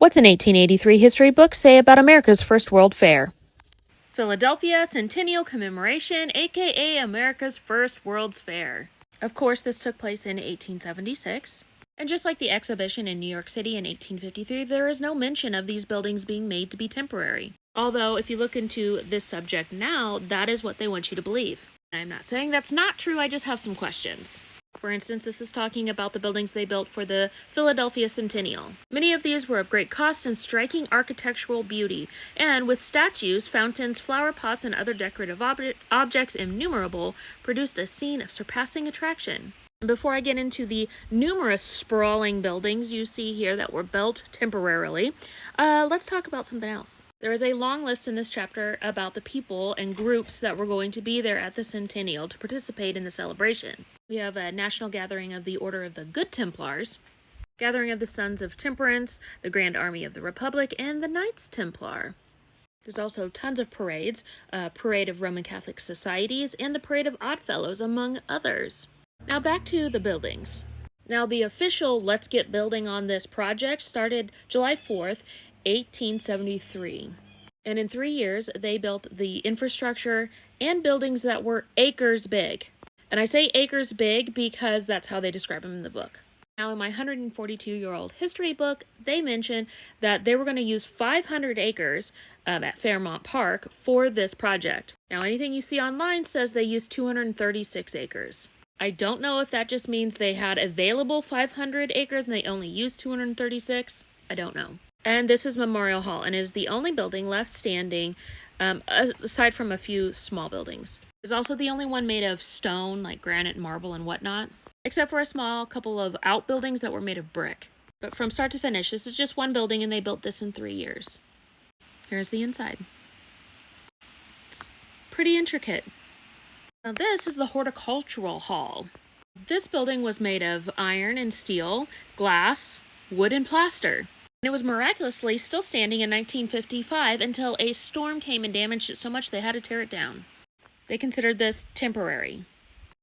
What's an 1883 history book say about America's first World Fair? Philadelphia Centennial Commemoration, aka America's first World's Fair. Of course, this took place in 1876. And just like the exhibition in New York City in 1853, there is no mention of these buildings being made to be temporary. Although, if you look into this subject now, that is what they want you to believe. I'm not saying that's not true, I just have some questions. For instance, this is talking about the buildings they built for the Philadelphia Centennial. Many of these were of great cost and striking architectural beauty, and with statues, fountains, flower pots, and other decorative objects innumerable, produced a scene of surpassing attraction. Before I get into the numerous sprawling buildings you see here that were built temporarily, let's talk about something else. There is a long list in this chapter about the people and groups that were going to be there at the Centennial to participate in the celebration. We have a national gathering of the Order of the Good Templars, gathering of the Sons of Temperance, the Grand Army of the Republic, and the Knights Templar. There's also tons of parades, a parade of Roman Catholic societies, and the Parade of Oddfellows, among others. Now back to the buildings. Now the official Let's Get Building on this project started July 4th, 1873. And in 3 years, they built the infrastructure and buildings that were acres big. And I say acres big because that's how they describe them in the book. Now, in my 142-year-old history book, they mention that they were going to use 500 acres at Fairmount Park for this project. Now, anything you see online says they used 236 acres. I don't know if that just means they had available 500 acres and they only used 236. I don't know. And this is Memorial Hall, and is the only building left standing, aside from a few small buildings. It's also the only one made of stone, like granite, marble, and whatnot, except for a small couple of outbuildings that were made of brick. But from start to finish, this is just one building, and they built this in 3 years. Here's the inside. It's pretty intricate. Now this is the Horticultural Hall. This building was made of iron and steel, glass, wood, and plaster. And it was miraculously still standing in 1955 until a storm came and damaged it so much they had to tear it down. They considered this temporary.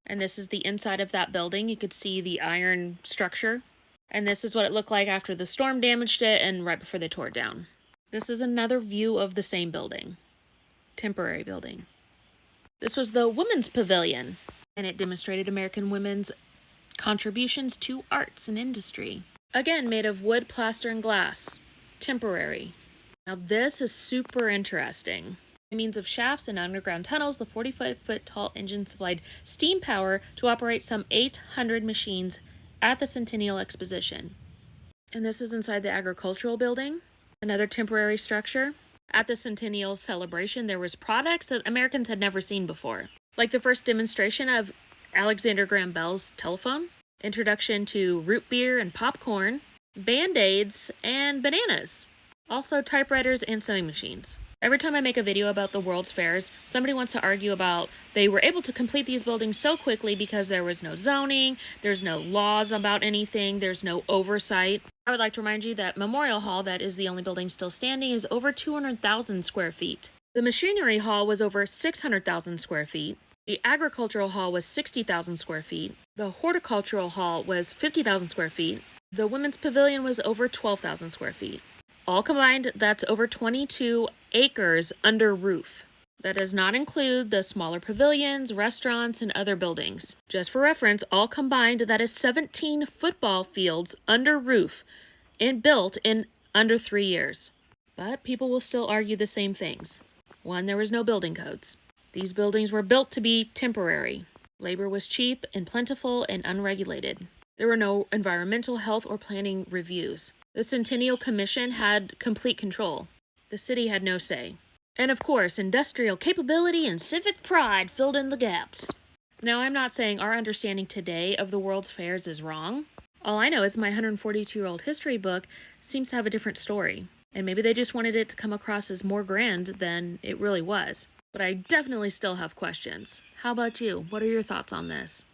And this is the inside of that building. You could see the iron structure. And this is what it looked like after the storm damaged it and right before they tore it down. This is another view of the same building. Temporary building. This was the Women's Pavilion, and it demonstrated American women's contributions to arts and industry. Again, made of wood, plaster, and glass. Temporary. Now this is super interesting. By means of shafts and underground tunnels, the 45-foot tall engine supplied steam power to operate some 800 machines at the Centennial Exposition. And this is inside the Agricultural Building, another temporary structure. At the Centennial celebration, there was products that Americans had never seen before, like the first demonstration of Alexander Graham Bell's telephone, introduction to root beer and popcorn, Band-Aids, and bananas. Also typewriters and sewing machines. Every time I make a video about the World's Fairs, somebody wants to argue about they were able to complete these buildings so quickly because there was no zoning, there's no laws about anything, there's no oversight. I would like to remind you that Memorial Hall, that is the only building still standing, is over 200,000 square feet. The Machinery Hall was over 600,000 square feet. The Agricultural Hall was 60,000 square feet. The Horticultural Hall was 50,000 square feet. The Women's Pavilion was over 12,000 square feet. All combined, that's over 22 acres under roof. That does not include the smaller pavilions, restaurants, and other buildings. Just for reference, all combined, that is 17 football fields under roof and built in under 3 years. But people will still argue the same things. One, there was no building codes. These buildings were built to be temporary. Labor was cheap and plentiful and unregulated. There were no environmental, health, or planning reviews. The Centennial Commission had complete control. The city had no say. And of course, industrial capability and civic pride filled in the gaps. Now, I'm not saying our understanding today of the World's Fairs is wrong. All I know is my 142-year-old history book seems to have a different story. And maybe they just wanted it to come across as more grand than it really was. But I definitely still have questions. How about you? What are your thoughts on this?